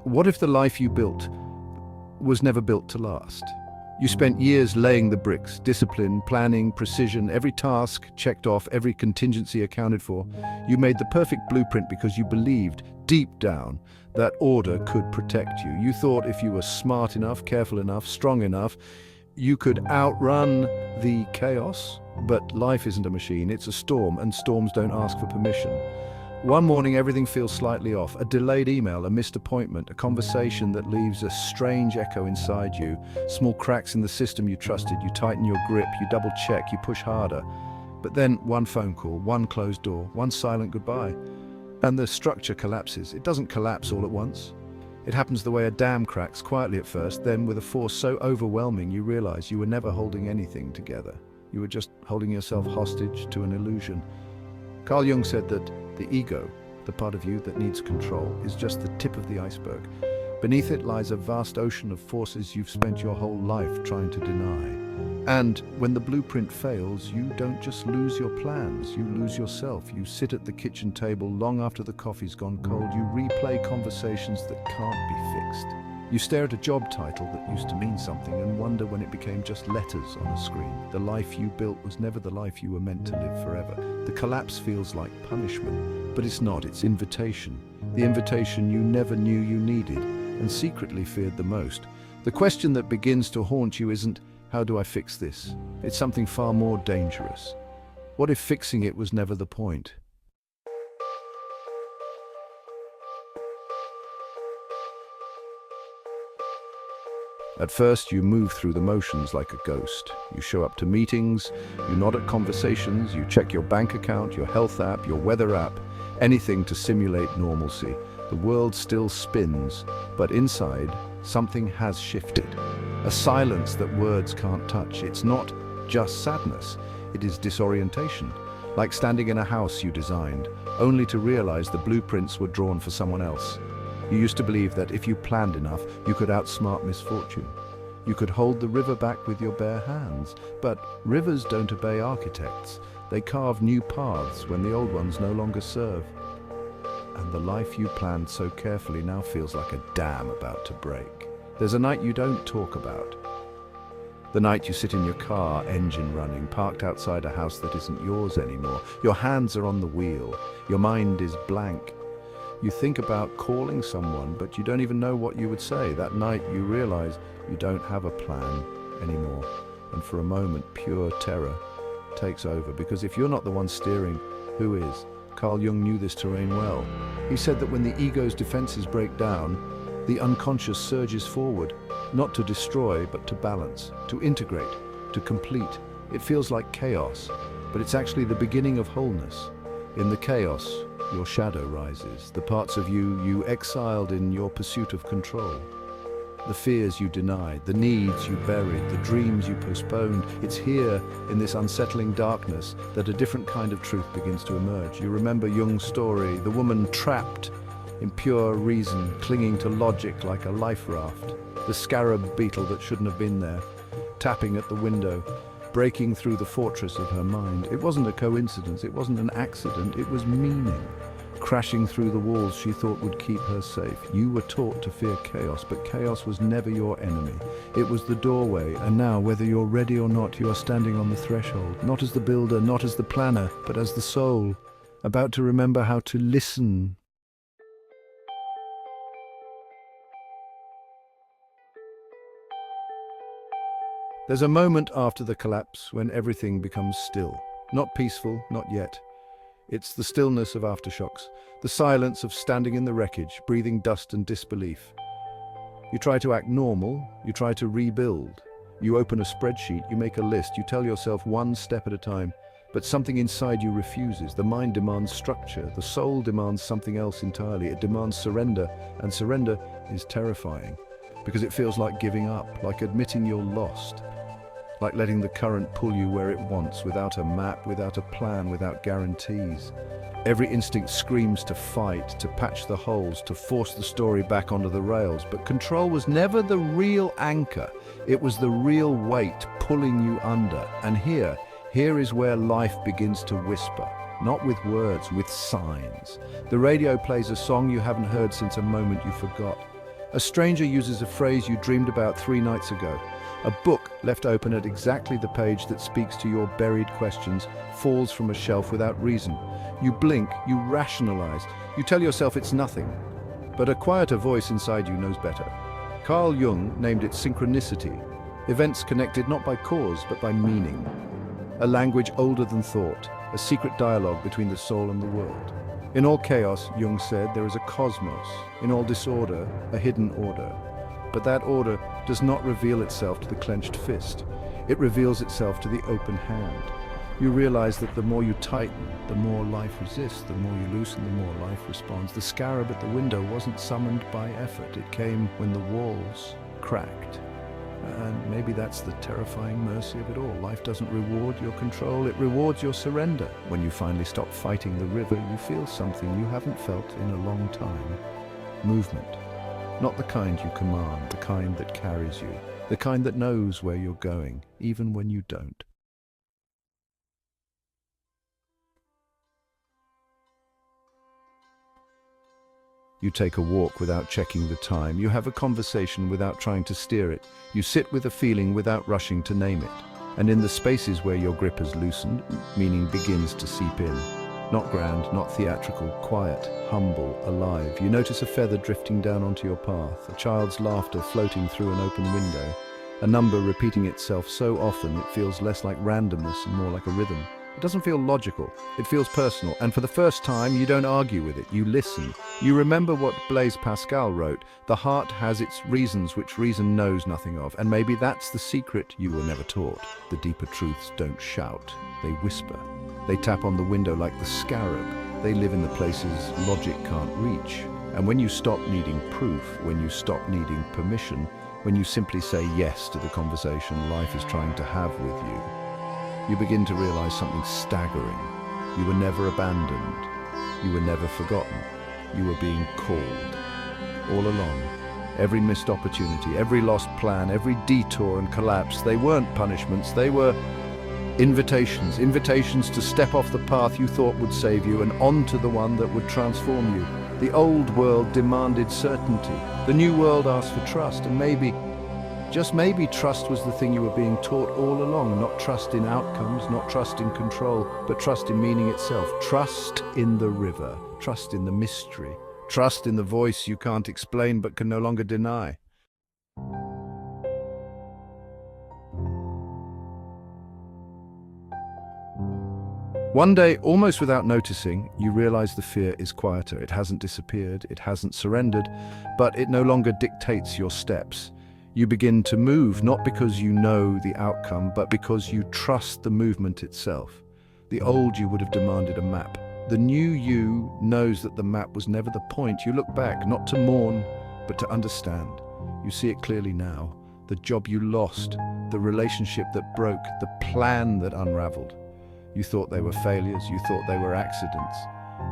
What if the life you built was never built to last? You spent years laying the bricks, discipline, planning, precision, every task checked off, every contingency accounted for. You made the perfect blueprint because you believed, deep down, that order could protect you. You thought if you were smart enough, careful enough, strong enough, you could outrun the chaos. But life isn't a machine, it's a storm, and storms don't ask for permission. One morning, everything feels slightly off. A delayed email, a missed appointment, a conversation that leaves a strange echo inside you. Small cracks in the system you trusted. You tighten your grip, you double check, you push harder. But then one phone call, one closed door, one silent goodbye. And the structure collapses. It doesn't collapse all at once. It happens the way a dam cracks, quietly at first, then with a force so overwhelming you realize you were never holding anything together. You were just holding yourself hostage to an illusion. Carl Jung said that the ego, the part of you that needs control, is just the tip of the iceberg. Beneath it lies a vast ocean of forces you've spent your whole life trying to deny. And when the blueprint fails, you don't just lose your plans, you lose yourself. You sit at the kitchen table long after the coffee's gone cold. You replay conversations that can't be fixed. You stare at a job title that used to mean something and wonder when it became just letters on a screen. The life you built was never the life you were meant to live forever. The collapse feels like punishment, but it's not, it's invitation. The invitation you never knew you needed and secretly feared the most. The question that begins to haunt you isn't, how do I fix this? It's something far more dangerous. What if fixing it was never the point? At first, you move through the motions like a ghost. You show up to meetings, you nod at conversations, you check your bank account, your health app, your weather app, anything to simulate normalcy. The world still spins, but inside, something has shifted. A silence that words can't touch. It's not just sadness, it is disorientation. Like standing in a house you designed, only to realize the blueprints were drawn for someone else. You used to believe that if you planned enough, you could outsmart misfortune. You could hold the river back with your bare hands. But rivers don't obey architects. They carve new paths when the old ones no longer serve. And the life you planned so carefully now feels like a dam about to break. There's a night you don't talk about. The night you sit in your car, engine running, parked outside a house that isn't yours anymore. Your hands are on the wheel. Your mind is blank. You think about calling someone, but you don't even know what you would say. That night you realize you don't have a plan anymore. And for a moment, pure terror takes over, because if you're not the one steering, who is? Carl Jung knew this terrain well. He said that when the ego's defenses break down, the unconscious surges forward, not to destroy, but to balance, to integrate, to complete. It feels like chaos, but it's actually the beginning of wholeness. In the chaos, your shadow rises, the parts of you exiled in your pursuit of control. The fears you denied, the needs you buried, the dreams you postponed. It's here, in this unsettling darkness, that a different kind of truth begins to emerge. You remember Jung's story, the woman trapped in pure reason, clinging to logic like a life raft. The scarab beetle that shouldn't have been there, tapping at the window, breaking through the fortress of her mind. It wasn't a coincidence, it wasn't an accident, it was meaning. Crashing through the walls she thought would keep her safe. You were taught to fear chaos, but chaos was never your enemy. It was the doorway, and now, whether you're ready or not, you are standing on the threshold, not as the builder, not as the planner, but as the soul, about to remember how to listen. There's a moment after the collapse when everything becomes still. Not peaceful, not yet. It's the stillness of aftershocks, the silence of standing in the wreckage, breathing dust and disbelief. You try to act normal, you try to rebuild. You open a spreadsheet, you make a list, you tell yourself one step at a time, but something inside you refuses. The mind demands structure, the soul demands something else entirely. It demands surrender, and surrender is terrifying, because it feels like giving up, like admitting you're lost. Like letting the current pull you where it wants, without a map, without a plan, without guarantees. Every instinct screams to fight, to patch the holes, to force the story back onto the rails. But control was never the real anchor. It was the real weight pulling you under. And here is where life begins to whisper. Not with words, with signs. The radio plays a song you haven't heard since a moment you forgot. A stranger uses a phrase you dreamed about 3 nights ago. A book left open at exactly the page that speaks to your buried questions falls from a shelf without reason. You blink, you rationalize, you tell yourself it's nothing. But a quieter voice inside you knows better. Carl Jung named it synchronicity, events connected not by cause but by meaning. A language older than thought, a secret dialogue between the soul and the world. In all chaos, Jung said, there is a cosmos. In all disorder, a hidden order. But that order does not reveal itself to the clenched fist. It reveals itself to the open hand. You realize that the more you tighten, the more life resists. The more you loosen, the more life responds. The scarab at the window wasn't summoned by effort. It came when the walls cracked. And maybe that's the terrifying mercy of it all. Life doesn't reward your control, it rewards your surrender. When you finally stop fighting the river, you feel something you haven't felt in a long time. Movement. Not the kind you command, the kind that carries you, the kind that knows where you're going, even when you don't. You take a walk without checking the time. You have a conversation without trying to steer it. You sit with a feeling without rushing to name it. And in the spaces where your grip has loosened, meaning begins to seep in. Not grand, not theatrical, quiet, humble, alive. You notice a feather drifting down onto your path, a child's laughter floating through an open window, a number repeating itself so often it feels less like randomness and more like a rhythm. It doesn't feel logical, it feels personal, and for the first time you don't argue with it, you listen. You remember what Blaise Pascal wrote, the heart has its reasons which reason knows nothing of, and maybe that's the secret you were never taught. The deeper truths don't shout, they whisper. They tap on the window like the scarab. They live in the places logic can't reach. And when you stop needing proof, when you stop needing permission, when you simply say yes to the conversation life is trying to have with you, you begin to realize something staggering. You were never abandoned. You were never forgotten. You were being called. All along, every missed opportunity, every lost plan, every detour and collapse, they weren't punishments, they were invitations. Invitations to step off the path you thought would save you and onto the one that would transform you. The old world demanded certainty. The new world asked for trust, and maybe, just maybe, trust was the thing you were being taught all along. Not trust in outcomes, not trust in control, but trust in meaning itself. Trust in the river, trust in the mystery, trust in the voice you can't explain but can no longer deny. One day, almost without noticing, you realize the fear is quieter. It hasn't disappeared, it hasn't surrendered, but it no longer dictates your steps. You begin to move, not because you know the outcome, but because you trust the movement itself. The old you would have demanded a map. The new you knows that the map was never the point. You look back, not to mourn, but to understand. You see it clearly now. The job you lost, the relationship that broke, the plan that unraveled. You thought they were failures, you thought they were accidents,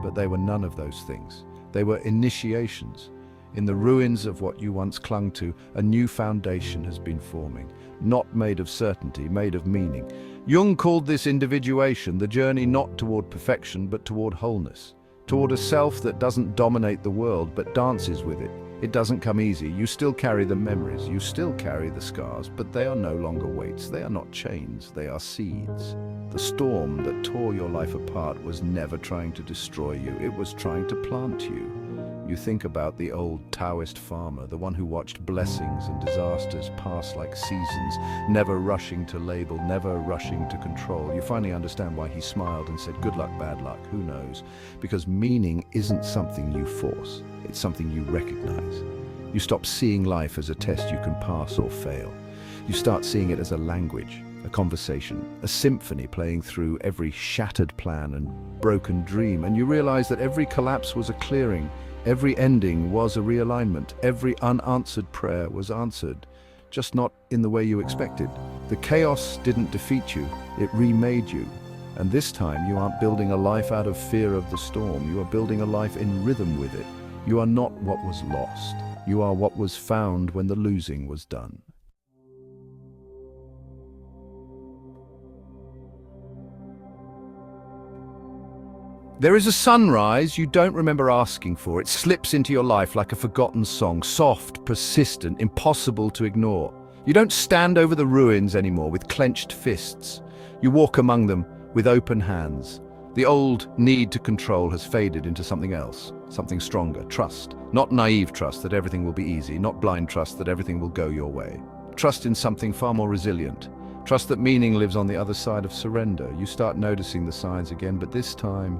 but they were none of those things. They were initiations. In the ruins of what you once clung to, a new foundation has been forming, not made of certainty, made of meaning. Jung called this individuation, the journey not toward perfection, but toward wholeness, toward a self that doesn't dominate the world, but dances with it. It doesn't come easy. You still carry the memories, you still carry the scars, but they are no longer weights. They are not chains, they are seeds. The storm that tore your life apart was never trying to destroy you, it was trying to plant you. You think about the old Taoist farmer, the one who watched blessings and disasters pass like seasons, never rushing to label, never rushing to control. You finally understand why he smiled and said, good luck, bad luck, who knows? Because meaning isn't something you force, it's something you recognize. You stop seeing life as a test you can pass or fail. You start seeing it as a language, a conversation, a symphony playing through every shattered plan and broken dream, and you realize that every collapse was a clearing. Every ending was a realignment. Every unanswered prayer was answered, just not in the way you expected. The chaos didn't defeat you, it remade you. And this time you aren't building a life out of fear of the storm, you are building a life in rhythm with it. You are not what was lost, you are what was found when the losing was done. There is a sunrise you don't remember asking for. It slips into your life like a forgotten song, soft, persistent, impossible to ignore. You don't stand over the ruins anymore with clenched fists. You walk among them with open hands. The old need to control has faded into something else, something stronger, trust. Not naive trust that everything will be easy, not blind trust that everything will go your way. Trust in something far more resilient. Trust that meaning lives on the other side of surrender. You start noticing the signs again, but this time,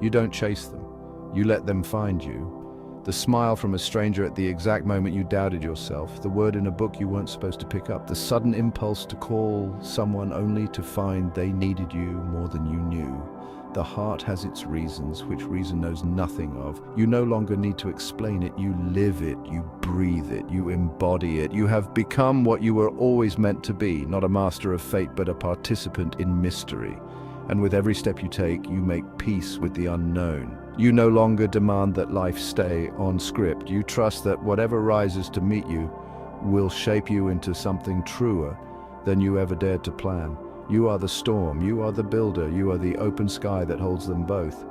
you don't chase them. You let them find you. The smile from a stranger at the exact moment you doubted yourself, the word in a book you weren't supposed to pick up, the sudden impulse to call someone only to find they needed you more than you knew. The heart has its reasons, which reason knows nothing of. You no longer need to explain it. You live it, you breathe it, you embody it. You have become what you were always meant to be, not a master of fate, but a participant in mystery. And with every step you take, you make peace with the unknown. You no longer demand that life stay on script. You trust that whatever rises to meet you will shape you into something truer than you ever dared to plan. You are the storm, you are the builder, you are the open sky that holds them both.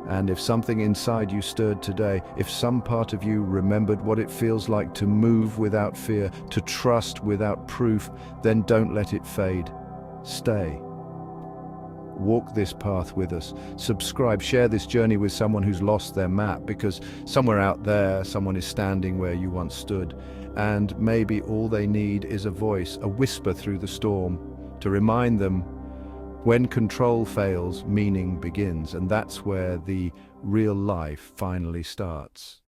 And if something inside you stirred today, if some part of you remembered what it feels like to move without fear, to trust without proof, then don't let it fade. Stay. Walk this path with us. Subscribe, share this journey with someone who's lost their map, because somewhere out there, someone is standing where you once stood. And maybe all they need is a voice, a whisper through the storm, to remind them when control fails, meaning begins. And that's where the real life finally starts.